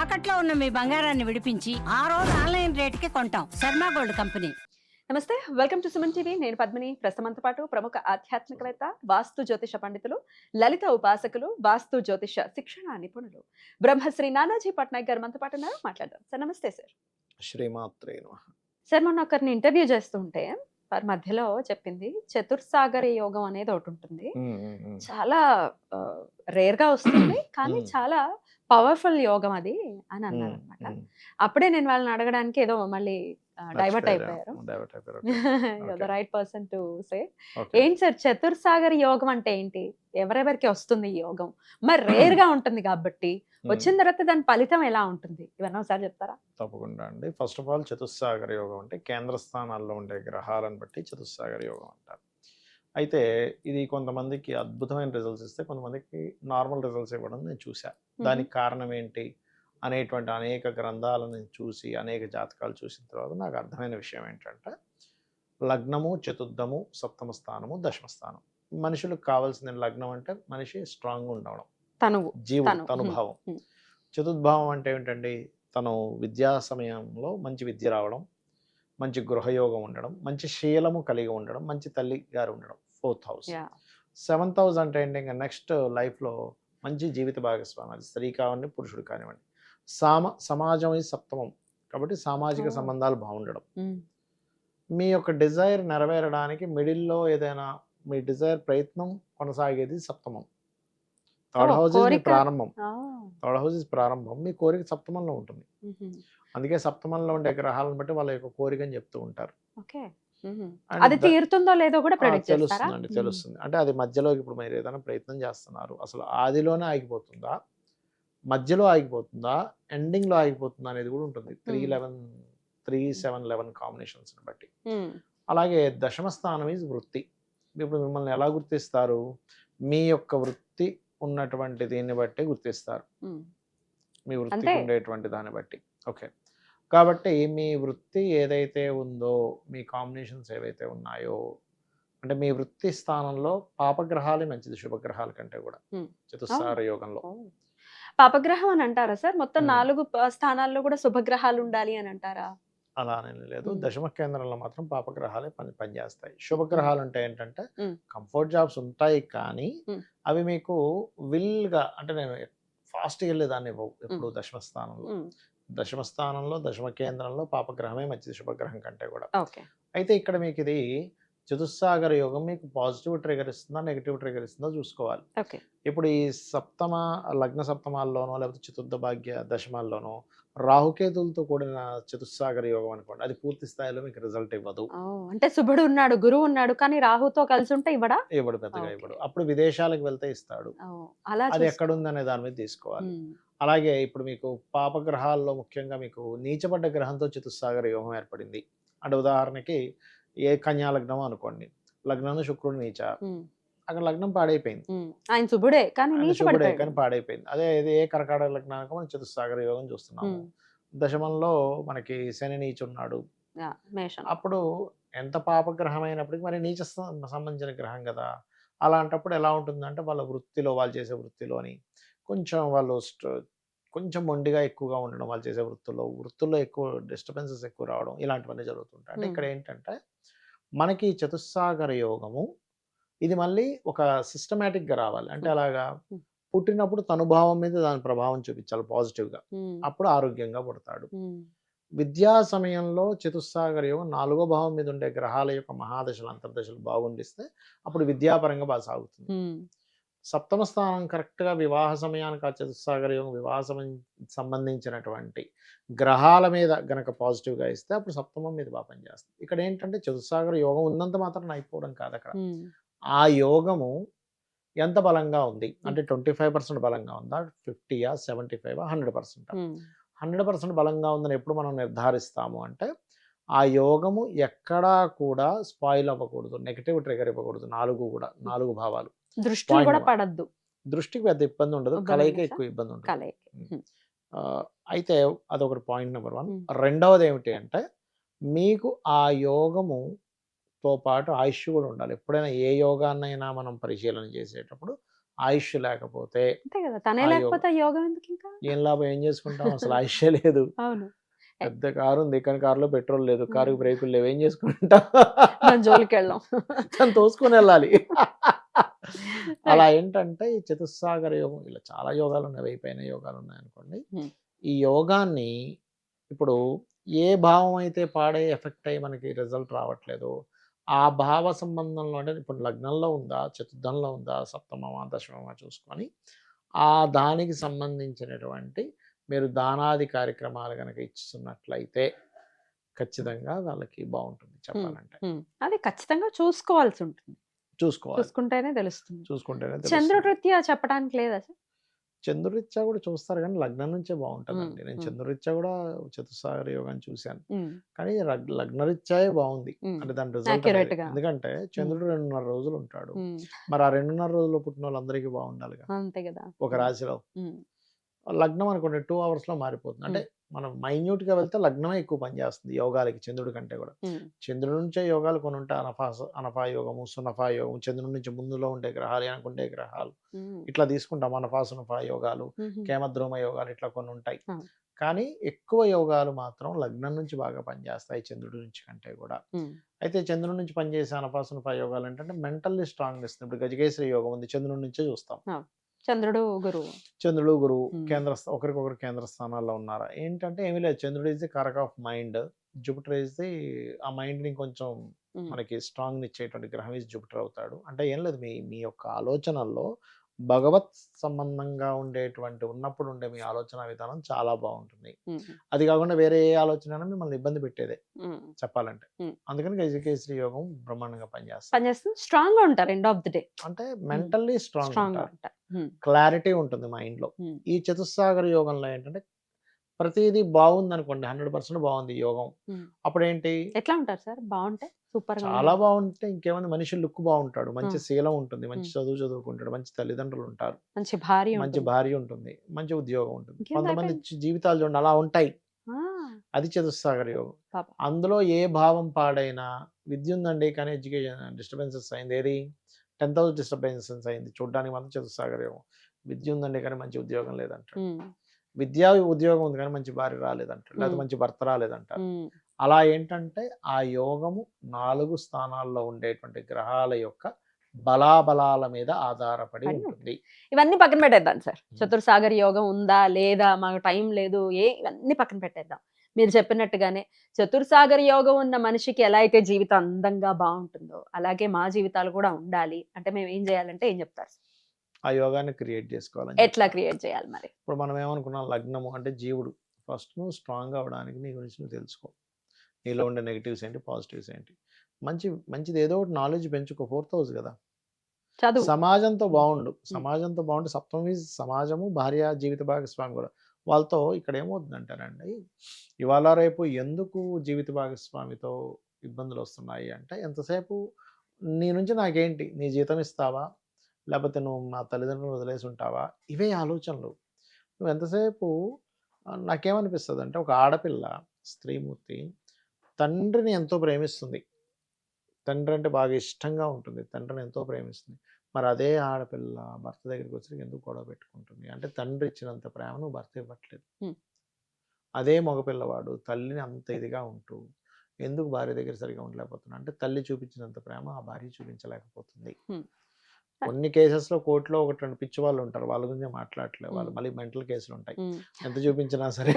తాకట్లో ఉన్న మీ బంగారాన్ని విడిపించి ఆ రోజు ఆన్లైన్ రేటుకి కొంటాం. Sharma gold company. నమస్తే, వెల్కమ్ టు సుమన్ టీవీ. నేను పద్మిని. ప్రస్తుతంతో పాటు ప్రముఖ ఆధ్యాత్మికవేత్త, వాస్తు జ్యోతిష పండితులు, లలిత ఉపాసకులు, వాస్తు జ్యోతిష శిక్షణ నిపుణులు బ్రహ్మశ్రీ నానాజీ పట్నాయక్ గారు మనతో పాటు ఉన్నారు. మాట్లాడదాం సార్. నమస్తే సార్. శ్రీమాత్రే నమః. సార్, మొన్న ఒకరిని ఇంటర్వ్యూ చేస్తుంటే వారి మధ్యలో చెప్పింది చతుర్సాగర యోగం అనేది ఒకటి ఉంటుంది. చాలా రేర్ గా వస్తుంది, కానీ చాలా పవర్ఫుల్ యోగం అది అని అన్నారు అనమాట. అప్పుడే నేను వాళ్ళని అడగడానికి ఏదో మళ్ళీ డైవర్ట్ అయిపోయారు. Right person to say. ఏంటి సార్ చతుర్సాగర్ యోగం అంటే ఏంటి? ఎవరెవరికి వస్తుంది ఈ యోగం? మరి రేర్ గా ఉంటుంది కాబట్టి వచ్చిన తర్వాత దాని ఫలితం ఎలా ఉంటుంది? ఇవన్నీ ఒకసారి చెప్తారా? తప్పకుండా అండి. ఫస్ట్ ఆఫ్ ఆల్ చతుస్సాగర యోగం అంటే కేంద్ర స్థానాల్లో ఉండే గ్రహాలను బట్టి చతుస్సాగర యోగం అంటారు. అయితే ఇది కొంతమందికి అద్భుతమైన రిజల్ట్స్ ఇస్తే, కొంతమందికి నార్మల్ రిజల్ట్స్ ఇవ్వడం నేను చూసా. దానికి కారణం ఏంటి అనేటువంటి అనేక గ్రంథాలను చూసి, అనేక జాతకాలు చూసిన తర్వాత నాకు అర్థమైన విషయం ఏంటంటే, లగ్నము, చతుర్థము, సప్తమ స్థానము, దశమ స్థానం. మనుషులకు కావాల్సిన లగ్నం అంటే మనిషి స్ట్రాంగ్గా ఉండడం, జీవుడు తనుభావం. చతుర్భావం అంటే ఏమిటండి? తను విద్యా సమయంలో మంచి విద్య రావడం, మంచి గృహయోగం ఉండడం, మంచి శీలము కలిగి ఉండడం, మంచి తల్లి గారు ఉండడం. 4th house. 7th హౌస్ అంటే ఏంటి? ఇంకా నెక్స్ట్ లైఫ్లో మంచి జీవిత భాగస్వామి, అది స్త్రీ కానివ్వండి, పురుషుడు కానివ్వండి. సమాజం ఇది సప్తమం కాబట్టి సామాజిక సంబంధాలు బాగుండడం. మీ యొక్క డిజైర్ నెరవేరడానికి మిడిల్లో ఏదైనా మీ డిజైర్ ప్రయత్నం కొనసాగేది సప్తమం. థర్డ్ హౌస్ ఇస్ మీ ప్రారంభం. థర్డ్ హౌస్ ఇస్ ప్రారంభం. మీ కోరిక సప్తమంలో ఉంటుంది. అందుకే సప్తమంలో ఉండే గ్రహాలను బట్టి వాళ్ళ యొక్క కోరికని చెప్తూ ఉంటారు. అది తీరుతుందో లేదో కూడా తెలుస్తుందండి, తెలుస్తుంది. అంటే అది మధ్యలో ఇప్పుడు మీరు ఏదైనా ప్రయత్నం చేస్తున్నారు, అసలు ఆదిలోనే ఆగిపోతుందా, మధ్యలో ఆగిపోతుందా, ఎండింగ్లో ఆగిపోతుందా అనేది కూడా ఉంటుంది. 3-7-11 కాంబినేషన్స్ బట్టి. అలాగే దశమ స్థానం ఈజ్ వృత్తి. ఇప్పుడు మిమ్మల్ని ఎలా గుర్తిస్తారు? మీ యొక్క వృత్తి ఉన్నటువంటి దీన్ని బట్టి గుర్తిస్తారు, మీ వృత్తికి ఉండేటువంటి దాన్ని బట్టి. ఓకే, కాబట్టి మీ వృత్తి ఏదైతే ఉందో, మీ కాంబినేషన్స్ ఏవైతే ఉన్నాయో, అంటే మీ వృత్తి స్థానంలో పాపగ్రహాలే మంచిది శుభగ్రహాల కంటే కూడా చతుస్సార యోగంలో. పాపగ్రహం అని అంటారా సార్? మొత్తం 4 స్థానాల్లో కూడా శుభగ్రహాలు ఉండాలి అని అంటారా? అలానే లేదు. దశమ కేంద్రంలో మాత్రం పాపగ్రహాలే పనిచేస్తాయి. శుభగ్రహాలు అంటే ఏంటంటే కంఫర్ట్ జాబ్స్ ఉంటాయి, కానీ అవి మీకు విల్గా, అంటే నేను ఫాస్ట్గా వెళ్ళేదాన్ని ఇవ్వవు ఎప్పుడు. దశమ స్థానంలో దశమ కేంద్రంలో పాపగ్రహమే మంచిది శుభగ్రహం కంటే కూడా. అయితే ఇక్కడ మీకు ఇది చతుస్సాగర యోగం మీకు పాజిటివ్ ట్రిగర్ ఇస్తుందా, నెగిటివ్ ట్రిగర్ ఇస్తుందా చూసుకోవాలి. ఇప్పుడు ఈ లగ్న సప్తమాల్లోనో లేకపోతే చతుర్థ భాగ్య దశమాల్లోనో రాహుకేతులతో కూడిన చతుస్సాగర యోగం అనుకోండి, అది పూర్తి స్థాయిలో మీకు రిజల్ట్ ఇవ్వదు. అంటే శుభుడు ఉన్నాడు, గురువు ఉన్నాడు, కానీ రాహుతో కలిసి ఉంటే ఇవ్వడు, పెద్దగా ఇవ్వడు. అప్పుడు విదేశాలకు వెళ్తే ఇస్తాడు. అది ఎక్కడుందనే దాని మీద తీసుకోవాలి. అలాగే ఇప్పుడు మీకు పాపగ్రహాల్లో ముఖ్యంగా మీకు నీచపడ్డ గ్రహంతో చతుస్సాగర యోగం ఏర్పడింది అంటే, ఉదాహరణకి ఏ కన్యా లగ్నం అనుకోండి, లగ్నంలో శుక్రుడు నీచ, అక్కడ లగ్నం పాడైపోయింది. ఆయన శుభుడే కానీ పాడైపోయింది. అదే ఏ కర్కాటక లగ్నానికి మనం చతుస్సాగర యోగం చూస్తున్నాము. దశమంలో మనకి శని నీచున్నాడు. అప్పుడు ఎంత పాపగ్రహం అయినప్పటికీ మరి నీచ సంబంధించిన గ్రహం కదా. అలాంటప్పుడు ఎలా ఉంటుందంటే, వాళ్ళ వృత్తిలో, వాళ్ళు చేసే వృత్తిలోని కొంచెం మొండిగా ఎక్కువగా ఉండడం, వాళ్ళు చేసే వృత్తుల్లో ఎక్కువ డిస్టర్బెన్సెస్ ఎక్కువ రావడం, ఇలాంటివన్నీ జరుగుతుంటాయి. అంటే ఇక్కడ ఏంటంటే మనకి చతుస్సాగర యోగము ఇది మళ్ళీ ఒక సిస్టమేటిక్గా రావాలి. అంటే అలాగా పుట్టినప్పుడు తనుభావం మీద దాని ప్రభావం చూపించాలి పాజిటివ్గా, అప్పుడు ఆరోగ్యంగా పుడతాడు. విద్యా సమయంలో చతుస్సాగర యోగం 4వ భావం మీద ఉండే గ్రహాల యొక్క మహాదశలు, అంతర్దశలు బాగుండిస్తే అప్పుడు విద్యాపరంగా బాగా సాగుతుంది. సప్తమ స్థానం కరెక్ట్గా వివాహ సమయానికి ఆ చతుస్సాగర యోగం సంబంధించినటువంటి గ్రహాల మీద గనక పాజిటివ్గా ఇస్తే అప్పుడు సప్తమం మీద బాగా పనిచేస్తుంది. ఇక్కడ ఏంటంటే చతుస్సాగర యోగం ఉన్నంత మాత్రం అయిపోవడం కాదు. అక్కడ ఆ యోగము ఎంత బలంగా ఉంది అంటే 25% బలంగా ఉందా, 50, 75, 100%. 100% బలంగా ఉందని ఎప్పుడు మనం నిర్ధారిస్తాము అంటే, ఆ యోగము ఎక్కడా కూడా స్పాయిల్ అవ్వకూడదు, నెగటివ్ ట్రిగర్ ఇవ్వకూడదు. 4 భావాలు దృష్టి కూడా పడద్దు. దృష్టికి పెద్ద ఇబ్బంది ఉండదు, కలయిక ఎక్కువ ఇబ్బంది ఉంటుంది. అయితే అదొకటి పాయింట్ నెంబర్ 1. రెండవది ఏమిటి అంటే, మీకు ఆ యోగముతో పాటు ఆయుష్ కూడా ఉండాలి. ఎప్పుడైనా ఏ యోగాన్నైనా మనం పరిశీలన చేసేటప్పుడు ఆయుష్ లేకపోతే అంతే కదా, తనే ఆ లేకపోతే ఆ యోగం ఎందుకు ఇంకా? ఏం లాభం, ఏం చేసుకుంటాం, అసలు ఆయుష్యే లేదు. అవును. పెద్ద కారు ఉంది కానీ కారులో పెట్రోల్ లేదు, కారుకి ఉమ్. బ్రేకులు లేవు, ఏం చేసుకుంటాం? దాని జోలికి వెళ్ళాం. తను తోసుకొని వెళ్ళాలి. అలా ఏంటంటే ఈ చతుస్సాగర యోగం, ఇలా చాలా యోగాలు ఉన్నాయి, అయిపోయిన యోగాలు ఉన్నాయి అనుకోండి. ఈ యోగాన్ని ఇప్పుడు ఏ భావం అయితే పాడే ఎఫెక్ట్ అయ్యి మనకి రిజల్ట్ రావట్లేదు, ఆ భావ సంబంధంలో అంటే ఇప్పుడు లగ్నంలో ఉందా, చతుర్థంలో ఉందా, సప్తమమా, దశమమా చూసుకొని ఆ దానికి సంబంధించినటువంటి మీరు దానాది కార్యక్రమాలు కనుక ఇస్తున్నట్లయితే ఖచ్చితంగా వాళ్ళకి బాగుంటుంది చెప్పాలంటే. అది ఖచ్చితంగా చూసుకోవాల్సి ఉంటుంది, చూసుకోవాలి, చూసుకుంటేనే తెలుస్తుంది. చూసుకుంటేనే చంద్రుడిత్యా చెప్పడానికి లేదా సార్? చంద్రురీత్యా కూడా చూస్తారు కానీ లగ్నం నుంచే బాగుంటుందండి. నేను ఉమ్. చంద్రురీత్యా కూడా చతుస్సాగర యోగాన్ని చూశాను, ఉమ్. కానీ లగ్నరీత్యాయే బాగుంది. ఉమ్. అంటే దాని రిజల్ట్ Accurate గా. ఎందుకంటే చంద్రుడు 2.5 రోజులు ఉంటాడు, ఉమ్. మరి ఆ 2.5 రోజుల్లో పుట్టిన వాళ్ళందరికీ బాగుండాలిగా. అంతే కదా. ఒక రాశిలో ఉమ్. లగ్నం అనుకోండి 2 అవర్స్లో మారిపోతుంది. అంటే మనం మైన్యూట్గా వెళ్తే లగ్నమే ఎక్కువ పనిచేస్తుంది యోగాలకి చంద్రుడి కంటే కూడా. ఉమ్. చంద్రుడి నుంచే యోగాలు కొన్ని ఉంటాయి, అనఫా యోగము, సునఫా యోగం, చంద్రుడి నుంచి ముందులో ఉండే గ్రహాలు, అనుకుంటే గ్రహాలు ఉమ్. ఇట్లా తీసుకుంటాం. అనఫా సునఫా యోగాలు, ఉమ్. కేమద్రోమ యోగాలు, ఇట్లా కొన్ని ఉంటాయి. ఆ. కానీ ఎక్కువ యోగాలు మాత్రం లగ్నం నుంచి బాగా పనిచేస్తాయి చంద్రుడి నుంచి కంటే కూడా. ఉమ్. అయితే చంద్రుడి నుంచి పనిచేసే అనఫా సునఫా యోగాలు ఏంటంటే మెంటల్లీ స్ట్రాంగ్ ఇస్తుంది. ఇప్పుడు గజకేశ్వరి యోగం ఉంది, చంద్రుడి నుంచే చూస్తాం. చంద్రుడు గురువు, చంద్రుడు గురువు ఉమ్. ఒకరికొకరు కేంద్ర స్థానాల్లో ఉన్నారా ఏంటంటే ఏమీ లేదు. చంద్రుడు ఈజ్ ది కరక్ of mind, Jupiter is the ఆ మైండ్ ని కొంచెం ఉమ్. మనకి స్ట్రాంగ్ ఇచ్చేటువంటి గ్రహం ఈజ్ జూపిటర్ అవుతాడు. అంటే ఏం లేదు, మీ యొక్క ఆలోచనల్లో భగవత్ సంబంధంగా ఉండేటువంటి ఉన్నప్పుడు ఉండే మీ ఆలోచన విధానం చాలా బాగుంటుంది. ఉమ్. అది కాకుండా వేరే ఏ ఆలోచన అయినా మిమ్మల్ని ఇబ్బంది పెట్టేదే ఉమ్. చెప్పాలంటే. ఉమ్. అందుకని గజకేశ్వరి యోగం బ్రహ్మాండంగా పనిచేస్తుంది. పనిచేస్తుంది, స్ట్రాంగ్ గా ఉంటారు ఎండ్ ఆఫ్ ది డే, అంటే మెంటల్లీ స్ట్రాంగ్ స్ట్రాంగ్ గా ఉంటారు, ఉంటారు. ఉమ్. క్లారిటీ ఉంటుంది మైండ్ లో. ఉమ్. ఈ చతుస్సాగర యోగంలో ఏంటంటే ప్రతిదీ బాగుంది అనుకోండి, 100% బాగుంది యోగం. ఉమ్. అప్పుడు ఏంటి, ఎట్లా ఉంటారు సార్? బాగుంటే సూపర్ గా చాలా బాగుంటే ఇంకేమంది, మనిషి లుక్ బాగుంటాడు, మంచి ఉమ్. శీలం ఉంటుంది, మంచి ఉమ్. చదువుకుంటాడు, మంచి తల్లిదండ్రులు ఉంటారు, మంచి భార్య మంచి ఉంటుంది. భార్య ఉంటుంది, మంచి ఉద్యోగం ఉంటుంది. ఇంకేం కొంతమంది అయిపోయింది? జీవితాలు చూడండి అలా ఉంటాయి. ఆ, అది చతుస్సాగర యోగం. పాప. అందులో ఏ భావం పాడైనా, విద్య ఉందండి కానీ ఎడ్యుకేషన్ డిస్టర్బెన్సెస్ అయింది, ఏది 10,000 డిస్టర్బెన్సెస్ అయింది, చూడడానికి మాత్రం చతుస్సాగర యోగం. విద్య ఉందండి కానీ మంచి ఉద్యోగం లేదంటాడు, ఉమ్. విద్యా ఉద్యోగం ఉంది కానీ మంచి భార్య రాలేదంటాడు, లేకపోతే మంచి భర్త రాలేదంటారు. ఉమ్. అలా ఏంటంటే ఆ యోగము 4 స్థానాల్లో ఉండేటువంటి గ్రహాల యొక్క బలాబలాల మీద ఆధారపడి పడి ఉంటుంది. ఇవన్నీ పక్కన పెట్టేద్దాం సార్. చతుర్సాగర్ యోగం ఉందా లేదా, మాకు టైం లేదు, ఇవన్నీ పక్కన పెట్టేద్దాం. మీరు చెప్పినట్టుగానే చతుర్సాగర్ యోగం ఉన్న మనిషికి ఎలా అయితే జీవితం అందంగా బాగుంటుందో అలాగే మా జీవితాలు కూడా ఉండాలి అంటే మేము ఏం చేయాలంటే ఏం చెప్తారు? ఆ యోగాన్ని క్రియేట్ చేసుకోవాలని ఎట్లా చెప్తాను. క్రియేట్ చేయాలి మరి? ఇప్పుడు మనం ఏమనుకున్నాం, లగ్నము అంటే జీవుడు. ఫస్ట్ నువ్వు స్ట్రాంగ్ అవ్వడానికి నీ గురించి నువ్వు తెలుసుకో, నీలో ఉండే నెగిటివ్స్ ఏంటి, పాజిటివ్స్ ఏంటి. మంచిది ఏదో ఒకటి నాలెడ్జ్ పెంచుకో. 4th హౌస్ కదా, చదువు. సమాజంతో బాగుండు. సమాజంతో బాగుంటే సప్తమ సమాజము, భార్య, జీవిత భాగస్వామి కూడా. వాళ్ళతో ఇక్కడ ఏమవుతుందంటారండి, ఇవాళ రేపు ఎందుకు జీవిత భాగస్వామితో ఇబ్బందులు వస్తున్నాయి అంటే, ఎంతసేపు నీ నుంచి నాకేంటి, నీ జీతం ఇస్తావా, లేకపోతే నువ్వు మా తల్లిదండ్రులు వదిలేసి ఉంటావా, ఇవే ఆలోచనలు. నువ్వు ఎంతసేపు నాకేమనిపిస్తుంది అంటే, ఒక ఆడపిల్ల స్త్రీమూర్తి తండ్రిని ఎంతో ప్రేమిస్తుంది, తండ్రి అంటే బాగా ఇష్టంగా ఉంటుంది, తండ్రిని ఎంతో ప్రేమిస్తుంది. మరి అదే ఆడపిల్ల భర్త దగ్గరికి వచ్చి ఎందుకు గొడవ పెట్టుకుంటుంది అంటే, తండ్రి ఇచ్చినంత ప్రేమ నువ్వు భర్త ఇవ్వట్లేదు. అదే మగపిల్లవాడు తల్లిని అంత ఇదిగా ఉంటూ ఎందుకు భార్య దగ్గర సరిగా ఉండలేకపోతున్నా అంటే, తల్లి చూపించినంత ప్రేమ ఆ భార్య చూపించలేకపోతుంది. కొన్ని కేసెస్లో కోర్టులో 1-2 పిచ్చి వాళ్ళు ఉంటారు, వాళ్ళ గురించి మాట్లాడట్లేదు, వాళ్ళు మళ్ళీ మెంటల్ కేసులు ఉంటాయి, ఎంత చూపించినా సరే.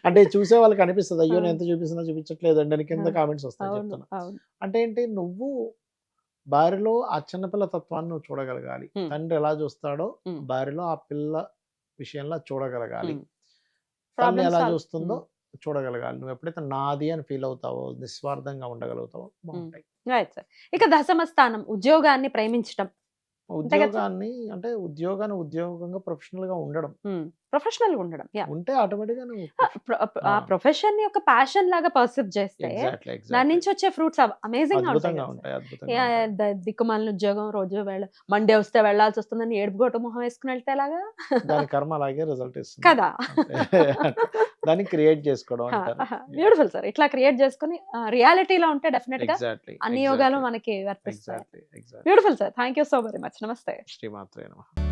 అంటే చూసే వాళ్ళకి అనిపిస్తుంది, అయ్యో నేను ఎంత చూపిస్తున్నా చూపించట్లేదు అండి అని కింద కామెంట్స్ వస్తాయి. చెప్తున్నా అంటే ఏంటి, నువ్వు భార్యలో ఆ చిన్నపిల్ల తత్వాన్ని నువ్వు చూడగలగాలి. తండ్రి ఎలా చూస్తాడో భార్యలో ఆ పిల్ల విషయంలో చూడగలగాలి. తల్లి ఎలా చూస్తుందో చూడగలగాలి. నువ్వు ఎప్పుడైతే నాది అని ఫీల్ అవుతావో, నిస్వార్థంగా ఉండగలుగుతావో బాగుంటాయి. ఇక దశమ స్థానం ఉద్యోగాన్ని ప్రేమించడం. ఉద్యోగాన్ని అంటే ఉద్యోగాన్ని ఉద్యోగంగా ప్రొఫెషనల్ గా ఉండడం, ప్రొఫెషనల్ గా ఉండడం ఉంటే ఆటోమేటిక్ గా ఆ ప్రొఫెషన్ యొక్క ప్యాషన్ లాగా పర్సీవ్ చేస్తే దాని నుంచి వచ్చే ఫ్రూట్స్ అమేజింగ్ గా ఉంటాయి. దిక్కుమాలిన ఉద్యోగం, రోజు మండే వస్తే వెళ్లాల్సి వస్తుందని ఏడుపుగోటు మొహం వేసుకుని వెళ్తే ఎలాగా, దాని కర్మ అలాగే రిజల్ట్ ఇస్తుంది కదా. దాన్ని క్రియేట్ చేసుకోవడం అంటారు. Beautiful sir. ఇట్లా క్రియేట్ చేసుకుని రియాలిటీలో ఉంటే డెఫినెట్ గా ఎగ్జాక్ట్లీ అన్ని యోగాలు మనకి వర్తిస్తాయి. Exactly beautiful sir. Thank you so very much. నమస్తే. శ్రీమాత్రే నమః.